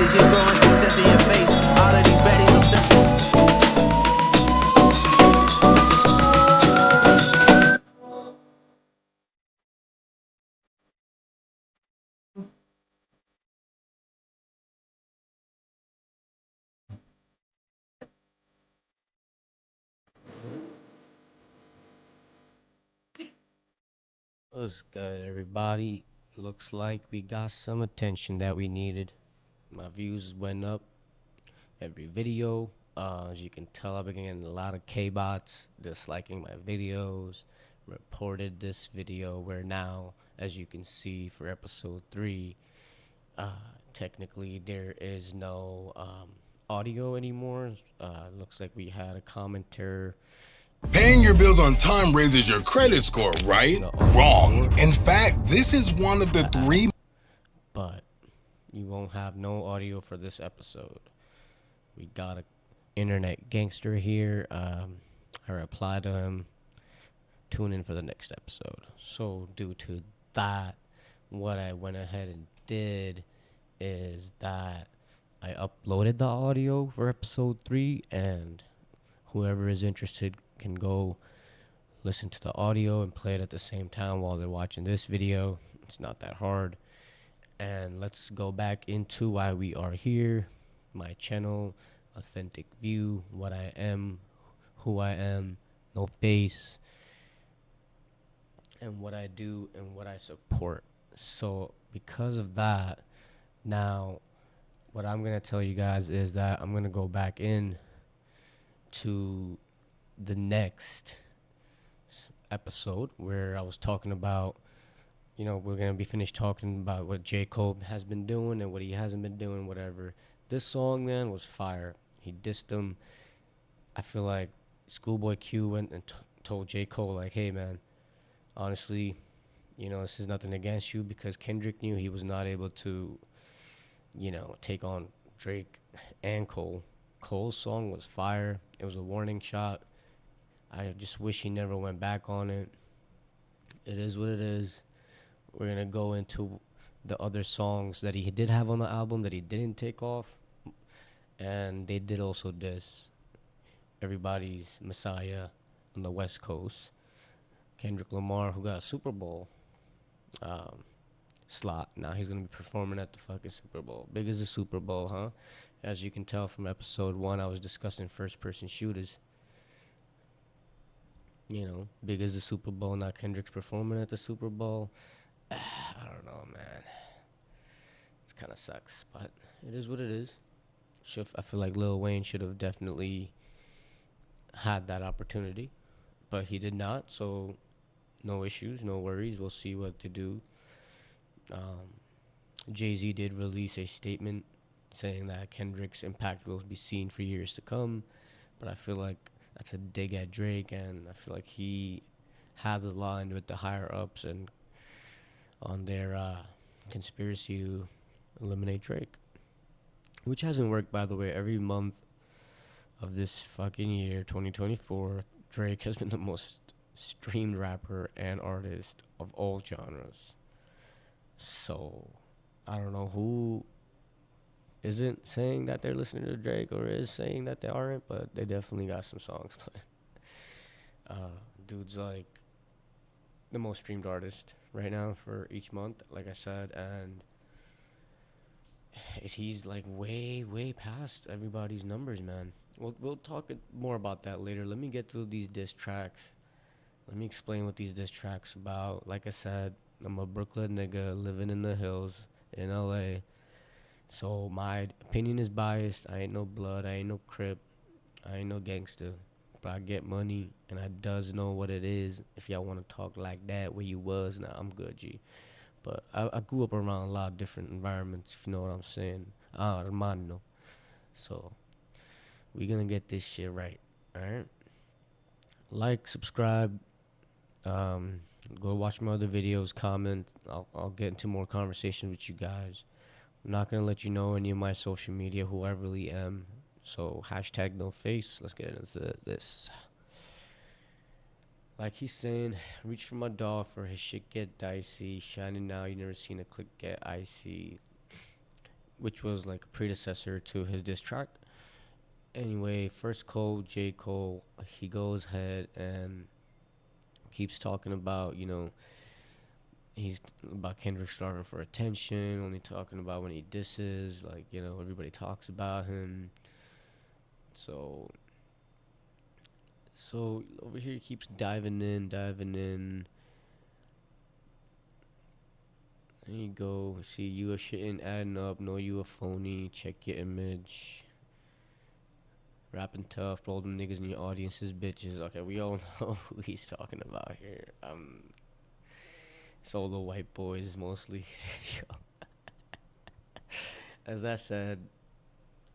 baddies just throwing success in your face. All of these baddies upset. What's good, everybody? Looks like we got some attention that we needed. My views went up every video. As you can tell, I've been getting a lot of K-bots disliking my videos. Reported this video where now, as you can see for episode 3, uh, technically there is no audio anymore. Looks like we had a commenter. Paying your bills on time raises your credit score, right? Wrong. In fact, this is one of the 3. But you won't have no audio for this episode. We got a internet gangster here. I replied to him. Tune in for the next episode. So due to that, what I went ahead and did is that I uploaded the audio for episode 3, and whoever is interested can go listen to the audio and play it at the same time while they're watching this video. It's not that hard. And let's go back into why we are here. My channel, authentic view, what I am, who I am, no face, and what I do and what I support. So because of that, now what I'm gonna tell you guys is that I'm gonna go back in to the next episode where I was talking about, we're gonna be finished talking about what J.Cole has been doing and what he hasn't been doing, whatever. This song, man, was fire. He dissed him. I feel like Schoolboy Q went and told J.Cole, like, hey, man, honestly, this is nothing against you, because Kendrick knew he was not able to, take on Drake and Cole. Cole's song was fire. It was a warning shot. I just wish he never went back on it. It is what it is. We're going to go into the other songs that he did have on the album that he didn't take off. And they did also diss everybody's Messiah on the West Coast. Kendrick Lamar, who got a Super Bowl slot. Now he's going to be performing at the fucking Super Bowl. Big as the Super Bowl, huh? As you can tell from episode 1, I was discussing first-person shooters. Big as the Super Bowl. Now Kendrick's performing at the Super Bowl. I don't know, man. It kind of sucks, but it is what it is. I feel like Lil Wayne should have definitely had that opportunity, but he did not. So no issues, no worries. We'll see what they do. Jay-Z did release a statement saying that Kendrick's impact will be seen for years to come, but I feel like that's a dig at Drake, and I feel like he has aligned with the higher ups and on their conspiracy to eliminate Drake, which hasn't worked, by the way. Every month of this fucking year, 2024, Drake has been the most streamed rapper and artist of all genres. So I don't know who isn't saying that they're listening to Drake or is saying that they aren't, but they definitely got some songs playing. Dude's like the most streamed artist right now for each month, like I said, and he's like way past everybody's numbers, man. We'll talk more about that later. Let me get through these diss tracks. Let me explain what these diss tracks about. Like I said, I'm a Brooklyn nigga living in the hills in LA. So my opinion is biased. I ain't no blood. I ain't no crip. I ain't no gangster. But I get money, and I does know what it is. If y'all want to talk like that where you was, nah, I'm good, G. But I grew up around a lot of different environments, if you know what I'm saying. Hermano. So we gonna get this shit right, alright? Like, subscribe, go watch my other videos, comment. I'll get into more conversation with you guys. I'm not gonna let you know any of my social media, who I really am. So hashtag no face. Let's get into this. Like he's saying, reach for my dog for his shit get dicey. Shining now, you never seen a click get icy. which was like a predecessor to his diss track. Anyway, first Cole, J. Cole, he goes ahead and keeps talking about, he's about Kendrick starving for attention, only talking about when he disses, like, everybody talks about him. So over here he keeps diving in. There you go. See, you a shit ain't adding up. No, you a phony. Check your image. Rapping tough. All them niggas in your audience is bitches. Okay, we all know who he's talking about here. It's all the white boys mostly. As I said,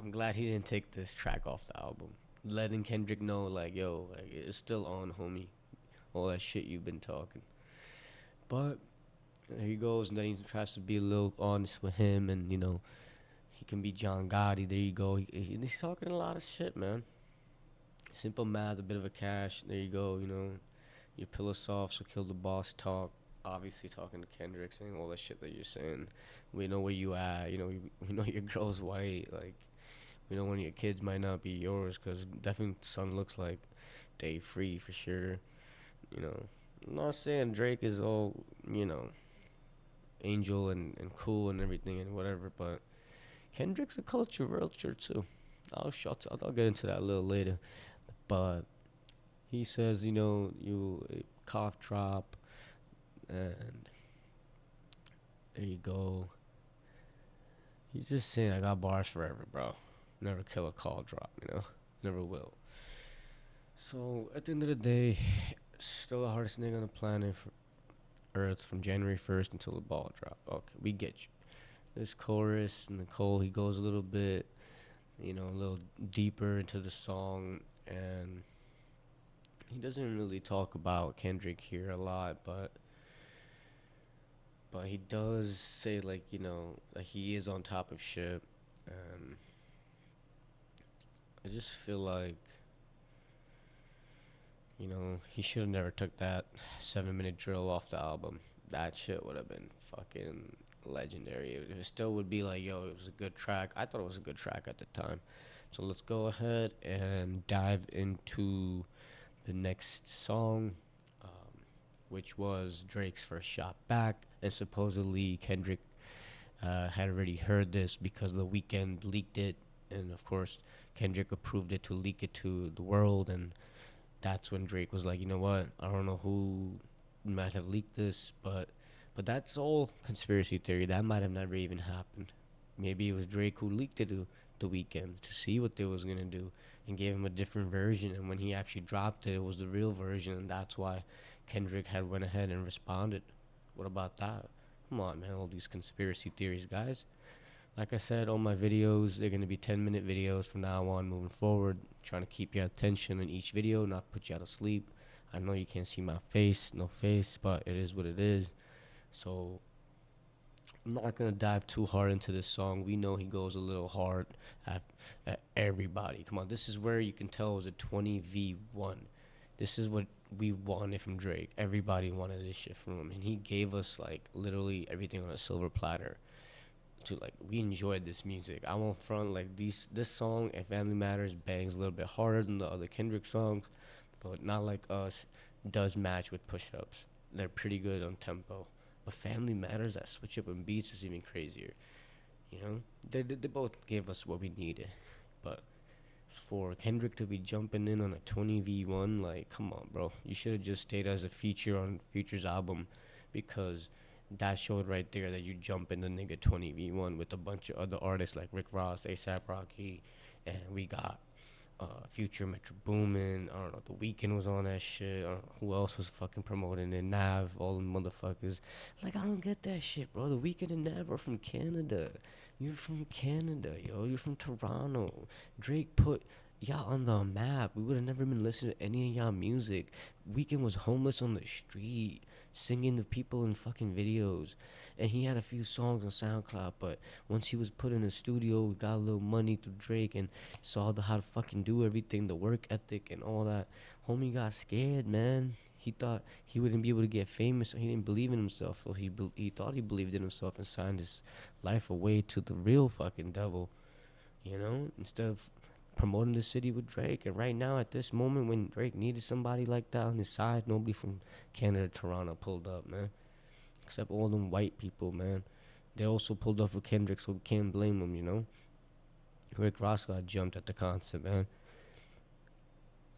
I'm glad he didn't take this track off the album. Letting Kendrick know, like, yo, like, it's still on, homie. All that shit you've been talking. But there he goes, and then he tries to be a little honest with him, and, he can be John Gotti. There you go. He's talking a lot of shit, man. Simple math, a bit of a cash. There you go, your pillow soft, so kill the boss talk. Obviously talking to Kendrick, saying all that shit that you're saying. We know where you at. We know your girl's white. Like, we know one of your kids might not be yours, because definitely son looks like Day Free for sure. I'm not saying Drake is all, angel and cool and everything and whatever, but Kendrick's a culture vulture too. I'll get into that a little later. But he says, you cough drop, and there you go. He's just saying, I got bars forever, bro. Never kill a call drop, never will. So at the end of the day, still the hardest nigga on the planet for Earth from January 1st until the ball drop. Okay, we get you. This chorus and the Cole, he goes a little bit, a little deeper into the song, and he doesn't really talk about Kendrick here a lot, but he does say, like, that he is on top of shit, and I just feel like, he should have never took that 7-minute drill off the album. That shit would have been fucking legendary. It still would be like, yo, it was a good track. I thought it was a good track at the time. So let's go ahead and dive into the next song, which was Drake's first shot back. And supposedly Kendrick had already heard this because the Weeknd leaked it. And of course, Kendrick approved it to leak it to the world. And that's when Drake was like, you know what? I don't know who might have leaked this, but that's all conspiracy theory. That might have never even happened. Maybe it was Drake who leaked it to the Weeknd to see what they was gonna do and gave him a different version. And when he actually dropped it, it was the real version, and that's why Kendrick had went ahead and responded. What about that? Come on, man! All these conspiracy theories, guys. Like I said, all my videos, they're going to be 10-minute videos from now on moving forward. Trying to keep your attention in each video, not put you out of sleep. I know you can't see my face, no face, but it is what it is. So I'm not going to dive too hard into this song. We know he goes a little hard at everybody. Come on, this is where you can tell it was a 20v1. This is what we wanted from Drake. Everybody wanted this shit from him. And he gave us, like, literally everything on a silver platter. We enjoyed this music. I won't front, like, this song and Family Matters bangs a little bit harder than the other Kendrick songs, but Not Like Us does match with Pushups. They're pretty good on tempo. But Family Matters, that switch up in beats is even crazier. They both gave us what we needed. But for Kendrick to be jumping in on a 20v1, like, come on, bro. You should have just stayed as a feature on Future's album, because that showed right there that you jump in the nigga 20v1 with a bunch of other artists like rickross, ASAP Rocky, and we got Future, Metroboomin. I don't know, The Weeknd was on that shit. I don't know who else was fucking promoting it. Nav, all them motherfuckers. Like, I don't get that shit, bro. The Weeknd and Nav are from Canada. You're from Canada, yo. You're from Toronto. Drake put y'all on the map. We would have never been listening to any of y'all music. Weeknd was homeless on the street, singing to people in fucking videos. And he had a few songs on SoundCloud, but once he was put in the studio, we got a little money through Drake and saw how to fucking do everything, the work ethic and all that. Homie got scared, man. He thought he wouldn't be able to get famous. So he didn't believe in himself. So he thought he believed in himself and signed his life away to the real fucking devil. You know, instead of promoting the city with Drake. And right now, at this moment, when Drake needed somebody like that on his side, nobody from Canada, Toronto pulled up, man. Except all them white people, man. They also pulled up for Kendrick, so we can't blame them, you know. Rick Ross got jumped at the concert, man.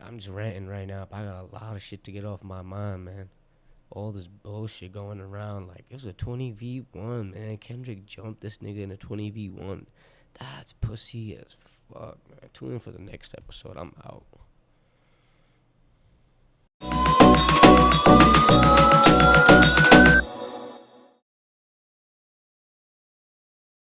I'm just ranting right now, but I got a lot of shit to get off my mind, man. All this bullshit going around, like, it was a 20v1, man. Kendrick jumped this nigga in a 20v1. That's pussy as fuck, man. Tune in for the next episode. I'm out.